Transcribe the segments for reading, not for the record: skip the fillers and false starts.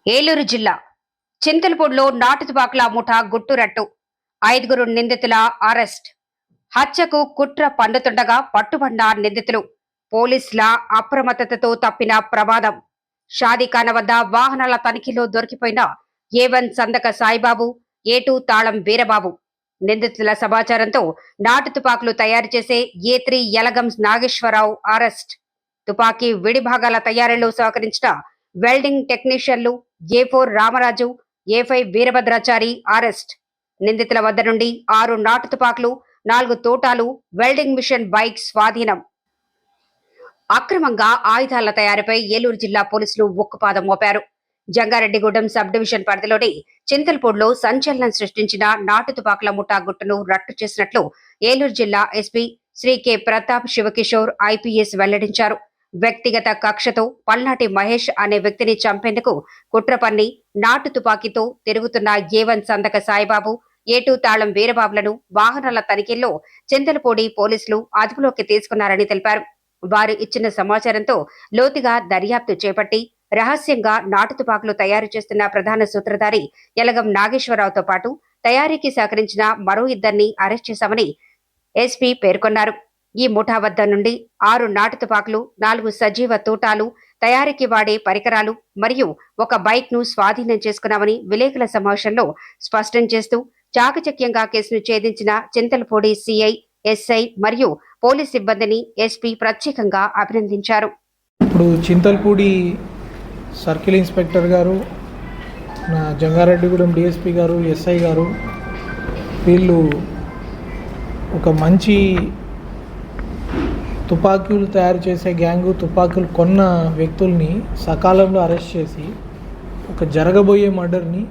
ఏలూరు జిల్లా చింతలపూడిలో నాటు తుపాకుల ముఠా గుట్టురట్టు 5 నిందితుల అరెస్ట్. హత్యకు కుట్ర పన్నుతుండగా పట్టుబడ్డ నిందితులు. పోలీసుల అప్రమత్తతతో తప్పిన ప్రమాదం. షాదీఖాన వద్ద వాహనాల తనిఖీలో దొరికిపోయిన A1 సందక సాయిబాబు, A2 తాళం వీరబాబు. నిందితుల సమాచారంతో నాటు తుపాకులు తయారు చేసే A3 యలగం నాగేశ్వరరావు అరెస్ట్. తుపాకీ విడిభాగాల తయారీలో సహకరించిన వెల్డింగ్ టెక్నీషియన్లు A4 Ramaraju, A5 Veerabhadrachari arrest. నిందితుల వద్ద నుండి 6 నాటు తుపాకులు, 4 తోటాలు, వెల్డింగ్ మిషన్ బైక్ స్వాధీనం. అక్రమంగా ఆయుధాల తయారీపై ఏలూరు జిల్లా పోలీసులు ఉక్కుపాదం మోపారు. జంగారెడ్డిగూడెం సబ్ డివిజన్ పరిధిలోని చింతలపూడిలో సంచలనం సృష్టించిన నాటు తుపాకుల ముఠా గుట్టును రట్టు చేసినట్లు ఏలూరు జిల్లా SP Shri K Pratap Sivakishore IPS వెల్లడించారు. వ్యక్తిగత కక్షతో పల్నాటి మహేష్ అనే వ్యక్తిని చంపేందుకు కుట్ర పన్ని నాటు తుపాకీతో తిరుగుతున్న A1 సందక సాయిబాబు, A2 తాళం వీరబాబులను వాహనాల తనిఖీల్లో చింతలపూడి పోలీసులు అదుపులోకి తీసుకున్నారని తెలిపారు. వారు ఇచ్చిన సమాచారంతో లోతుగా దర్యాప్తు చేపట్టి రహస్యంగా నాటు తుపాకులు తయారు చేస్తున్న ప్రధాన సూత్రధారి యలగం నాగేశ్వరరావుతో పాటు తయారీకి సహకరించిన మరో 2 అరెస్ట్ చేశామని ఎస్పీ పేర్కొన్నారు. ఈ ముఠా వద్ద నుండి 6 నాటు తుపాకులు, 4 సజీవ తూటాలు, తయారీకి వాడే పరికరాలు మరియు ఒక బైక్ ను స్వాధీనం చేసుకున్నామని విలేకరుల సమావేశంలో స్పష్టం చేస్తూ చాకచక్యంగా కేసును ఛేదించిన చింతలపూడి సిఐ, ఎస్ఐ మరియు పోలీస్ సిబ్బందిని ఎస్పీ ప్రత్యేకంగా అభినందించారు. ఇప్పుడు చింతలపూడి సర్కిల్ ఇన్స్పెక్టర్ గారు, జంగారెడ్డిగూడెం డిఎస్పీ గారు, ఎస్ఐ గారు వీళ్ళు ఒక మంచి తుపాకీలు తయారు చేసే గ్యాంగు, తుపాకీలు కొన్న వ్యక్తుల్ని సకాలంలో అరెస్ట్ చేసి ఒక జరగబోయే మర్డర్ని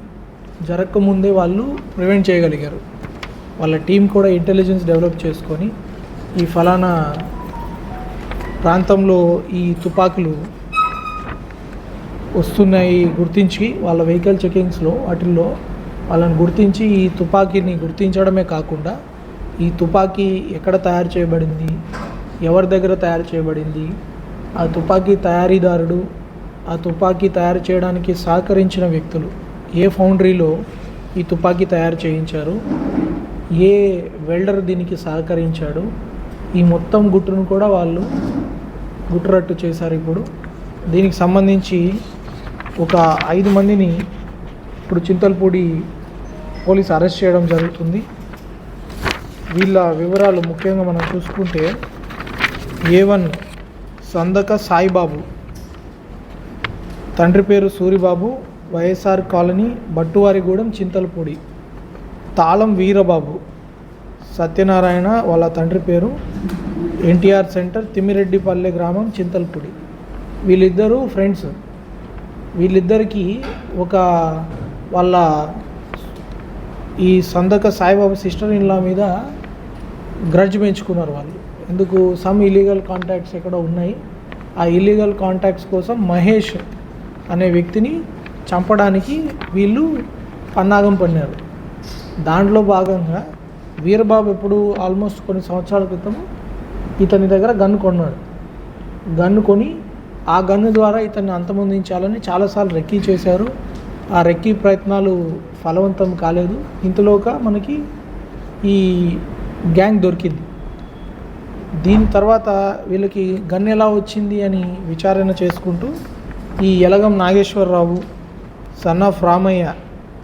జరగకముందే వాళ్ళు ప్రివెంట్ చేయగలిగారు. వాళ్ళ టీం కూడా ఇంటెలిజెన్స్ డెవలప్ చేసుకొని ఈ ఫలానా ప్రాంతంలో ఈ తుపాకులు వస్తున్నాయి గుర్తించి వాళ్ళ వెహికల్ చెకింగ్స్లో వాటిల్లో వాళ్ళని గుర్తించి ఈ తుపాకీని గుర్తించడమే కాకుండా ఈ తుపాకీ ఎక్కడ తయారు చేయబడింది, ఎవరి దగ్గర తయారు చేయబడింది, ఆ తుపాకీ తయారీదారుడు, ఆ తుపాకీ తయారు చేయడానికి సహకరించిన వ్యక్తులు, ఏ ఫౌండరీలో ఈ తుపాకీ తయారు చేయించారు, ఏ వెల్డర్ దీనికి సహకరించాడు, ఈ మొత్తం గుట్టును కూడా వాళ్ళు గుట్టురట్టు చేశారు. ఇప్పుడు దీనికి సంబంధించి ఒక 5 మందిని ఇప్పుడు చింతలపూడి పోలీస్ అరెస్ట్ చేయడం జరుగుతుంది. వీళ్ళ వివరాలు ముఖ్యంగా మనం చూసుకుంటే A1 సందక సాయిబాబు, తండ్రి పేరు సూరిబాబు, వైఎస్ఆర్ కాలనీ, బట్టువారిగూడెం, చింతలపూడి. తాళం వీరబాబు సత్యనారాయణ, వాళ్ళ తండ్రి పేరు NTR సెంటర్, తిమ్మిరెడ్డిపల్లె గ్రామం, చింతలపూడి. వీళ్ళిద్దరూ ఫ్రెండ్స్. వీళ్ళిద్దరికీ ఒక వాళ్ళ ఈ సందక సాయిబాబు సిస్టర్ ఇన్లా మీద గ్రడ్జ్ పెంచుకున్నారు వాళ్ళు. ఎందుకు సమ్ ఇల్లీగల్ కాంటాక్ట్స్ ఎక్కడ ఉన్నాయి, ఆ ఇల్లీగల్ కాంటాక్ట్స్ కోసం మహేష్ అనే వ్యక్తిని చంపడానికి వీళ్ళు పన్నాగం పన్నారు. దాంట్లో భాగంగా వీరబాబు ఎప్పుడు ఆల్మోస్ట్ కొన్ని సంవత్సరాల క్రితం ఇతని దగ్గర గన్ను కొన్నాడు. గన్ను కొని ఆ గన్ను ద్వారా ఇతన్ని అంతమొందించాలని చాలాసార్లు రెక్కీ చేశారు. ఆ రెక్కీ ప్రయత్నాలు ఫలవంతం కాలేదు. ఇంతలోగా మనకి ఈ గ్యాంగ్ దొరికింది. దీని తర్వాత వీళ్ళకి గన్ ఎలా వచ్చింది అని విచారణ చేసుకుంటూ ఈ యలగం నాగేశ్వరరావు, సన్ ఆఫ్ రామయ్య,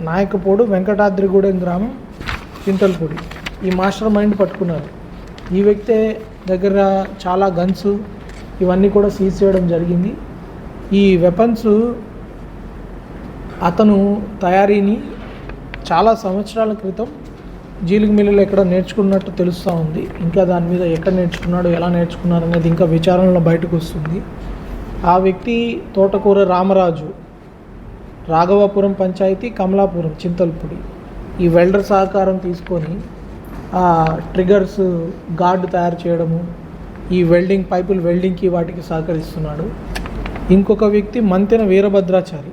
నాయకపోడు, వెంకటాద్రిగూడెం గ్రామం, చింతలపూడి, ఈ మాస్టర్ మైండ్ పట్టుకున్నారు. ఈ వ్యక్తే దగ్గర చాలా గన్స్ ఇవన్నీ కూడా సీజ్ చేయడం జరిగింది. ఈ వెపన్స్ అతను తయారీని చాలా సంవత్సరాల క్రితం జీలింగ్ మిల్లులో ఎక్కడ నేర్చుకున్నట్టు తెలుస్తూ ఉంది. ఇంకా దాని మీద ఎక్కడ నేర్చుకున్నాడు, ఎలా నేర్చుకున్నారు అనేది ఇంకా విచారణలో బయటకు వస్తుంది. ఆ వ్యక్తి తోటకూర రామరాజు, రాఘవాపురం పంచాయతీ, కమలాపురం, చింతలపూడి. ఈ వెల్డర్ సహకారం తీసుకొని ఆ ట్రిగర్స్ గార్డు తయారు చేయడము, ఈ వెల్డింగ్ పైపులు వెల్డింగ్కి వాటికి సహకరిస్తున్నాడు. ఇంకొక వ్యక్తి మంతెన వీరభద్రాచారి.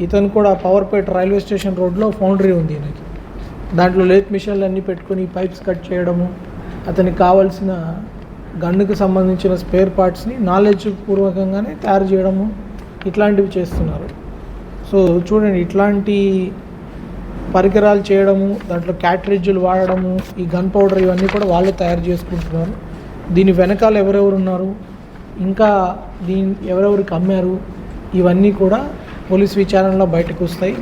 ఇతను కూడా పవర్పేట రైల్వే స్టేషన్ రోడ్లో ఫౌండరీ ఉంది ఈయనకి. దాంట్లో లేత్ మిషన్లు అన్నీ పెట్టుకొని పైప్స్ కట్ చేయడము, అతనికి కావాల్సిన గన్నుకు సంబంధించిన స్పేర్ పార్ట్స్ని నాలెడ్జ్ పూర్వకంగానే తయారు చేయడము, ఇట్లాంటివి చేస్తున్నారు. సో చూడండి, ఇట్లాంటి పరికరాలు చేయడము, దాంట్లో క్యాట్రిడ్జ్లు వాడడము, ఈ గన్ పౌడర్ ఇవన్నీ కూడా వాళ్ళే తయారు చేసుకుంటున్నారు. దీని వెనకాల ఎవరెవరు ఉన్నారు, ఇంకా ఎవరెవరికి అమ్మారు, ఇవన్నీ కూడా పోలీస్ విచారణలో బయటకు వస్తాయి.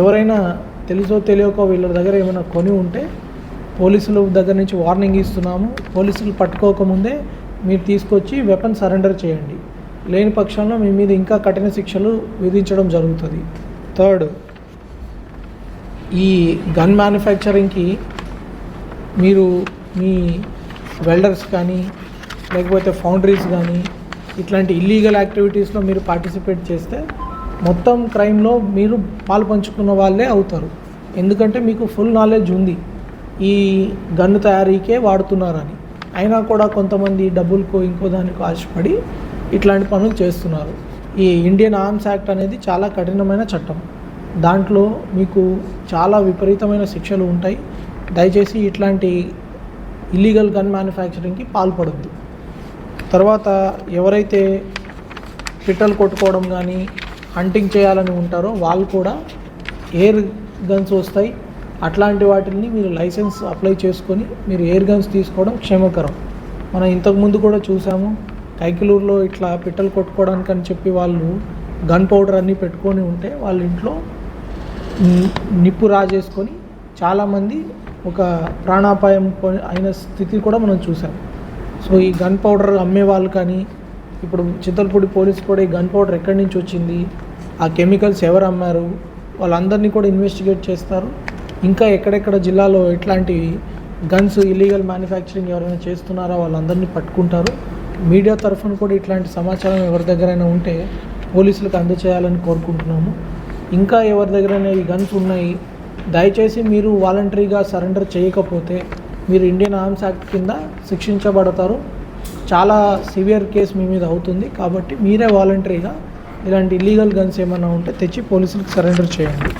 ఎవరైనా తెలుసో తెలియకో వీళ్ళ దగ్గర ఏమైనా కొని ఉంటే పోలీసుల దగ్గర నుంచి వార్నింగ్ ఇస్తున్నాము. పోలీసులు పట్టుకోకముందే మీరు తీసుకొచ్చి వెపన్ సరెండర్ చేయండి. లేని పక్షంలో మీ మీద ఇంకా కఠిన శిక్షలు విధించడం జరుగుతుంది. థర్డ్, ఈ గన్ మ్యానుఫ్యాక్చరింగ్కి మీరు మీ వెల్డర్స్ కానీ లేకపోతే ఫౌండరీస్ కానీ ఇట్లాంటి ఇల్లీగల్ యాక్టివిటీస్లో మీరు పార్టిసిపేట్ చేస్తే మొత్తం క్రైమ్లో మీరు పాలు పంచుకున్న వాళ్ళే అవుతారు. ఎందుకంటే మీకు ఫుల్ నాలెడ్జ్ ఉంది ఈ గన్ను తయారీకే వాడుతున్నారని. అయినా కూడా కొంతమంది డబ్బులకో ఇంకో దానికో ఆశపడి ఇట్లాంటి పనులు చేస్తున్నారు. ఈ ఇండియన్ ఆర్మ్స్ యాక్ట్ అనేది చాలా కఠినమైన చట్టం. దాంట్లో మీకు చాలా విపరీతమైన శిక్షలు ఉంటాయి. దయచేసి ఇట్లాంటి ఇల్లీగల్ గన్ మ్యానుఫ్యాక్చరింగ్కి పాల్పడద్దు. తర్వాత ఎవరైతే పిట్టలు కొట్టుకోవడం కానీ హంటింగ్ చేయాలని ఉంటారో వాళ్ళు కూడా ఎయిర్ గన్స్ వస్తాయి. అట్లాంటి వాటిని మీరు లైసెన్స్ అప్లై చేసుకొని మీరు ఎయిర్ గన్స్ తీసుకోవడం క్షేమకరం. మనం ఇంతకుముందు కూడా చూసాము, కైకిలూరులో ఇట్లా పిట్టలు కొట్టుకోవడానికి అని చెప్పి వాళ్ళు గన్ పౌడర్ అన్నీ పెట్టుకొని ఉంటే వాళ్ళ ఇంట్లో నిప్పు రాజేసుకొని చాలామంది ఒక ప్రాణాపాయం అయిన స్థితి కూడా మనం చూసాం. సో ఈ గన్ పౌడర్ అమ్మే వాళ్ళు కానీ ఇప్పుడు చింతలపూడి పోలీసు కూడా ఈ గన్ పౌడర్ ఎక్కడి నుంచి వచ్చింది, ఆ కెమికల్స్ ఎవరు అమ్మారు, వాళ్ళందరినీ కూడా ఇన్వెస్టిగేట్ చేస్తారు. ఇంకా ఎక్కడెక్కడ జిల్లాలో ఇట్లాంటి గన్స్ ఇల్లీగల్ మ్యానుఫ్యాక్చరింగ్ ఎవరైనా చేస్తున్నారో వాళ్ళందరినీ పట్టుకుంటారు. మీడియా తరఫున కూడా ఇట్లాంటి సమాచారం ఎవరి దగ్గరైనా ఉంటే పోలీసులకు అందజేయాలని కోరుకుంటున్నాము. ఇంకా ఎవరి దగ్గరైనా ఈ గన్స్ ఉన్నాయి, దయచేసి మీరు వాలంటరీగా సరెండర్ చేయకపోతే మీరు ఇండియన్ ఆర్మ్స్ యాక్ట్ కింద శిక్షించబడతారు. చాలా సివియర్ కేసు మీ మీద అవుతుంది. కాబట్టి మీరే వాలంటరీగా ఇలాంటి ఇల్లీగల్ గన్స్ ఏమైనా ఉంటే తెచ్చి పోలీసులకు సరెండర్ చేయండి.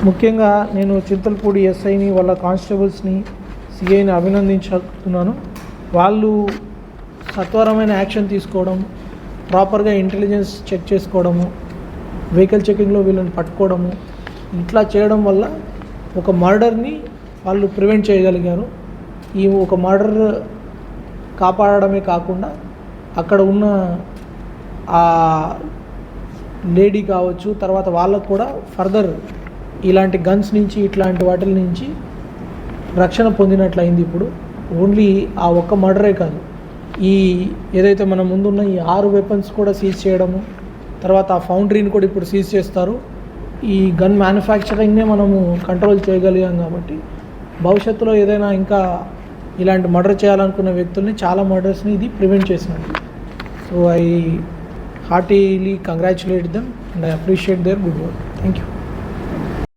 ముఖ్యంగా నేను చింతలపూడి ఎస్ఐని, వాళ్ళ కానిస్టేబుల్స్ని, సిఐని అభినందించుతున్నాను. వాళ్ళు సత్వరమైన యాక్షన్ తీసుకోవడం, ప్రాపర్గా ఇంటెలిజెన్స్ చెక్ చేసుకోవడము, వెహికల్ చెకింగ్లో వీళ్ళని పట్టుకోవడము, ఇట్లా చేయడం వల్ల ఒక మర్డర్ని వాళ్ళు ప్రివెంట్ చేయగలిగారు. ఈ ఒక మర్డర్ కాపాడడమే కాకుండా అక్కడ ఉన్న ఆ లేడీ కావచ్చు, తర్వాత వాళ్ళకు కూడా ఫర్దర్ ఇలాంటి గన్స్ నుంచి ఇట్లాంటి వాటి నుంచి రక్షణ పొందినట్లయింది. ఇప్పుడు ఓన్లీ ఆ ఒక్క మర్డరే కాదు, ఈ ఏదైతే మన ముందున్న ఈ 6 వెపన్స్ కూడా సీజ్ చేయడము, తర్వాత ఆ ఫౌండరీని కూడా ఇప్పుడు సీజ్ చేస్తారు. ఈ గన్ మ్యానుఫ్యాక్చరింగ్నే మనము కంట్రోల్ చేయగలిగాం. కాబట్టి భవిష్యత్తులో ఏదైనా ఇంకా ఇలాంటి మర్డర్ చేయాలనుకున్న వ్యక్తుల్ని, చాలా మర్డర్స్ని ఇది ప్రివెంట్ చేసినట్టు. So I heartily congratulate them and I appreciate there good work. Thank you.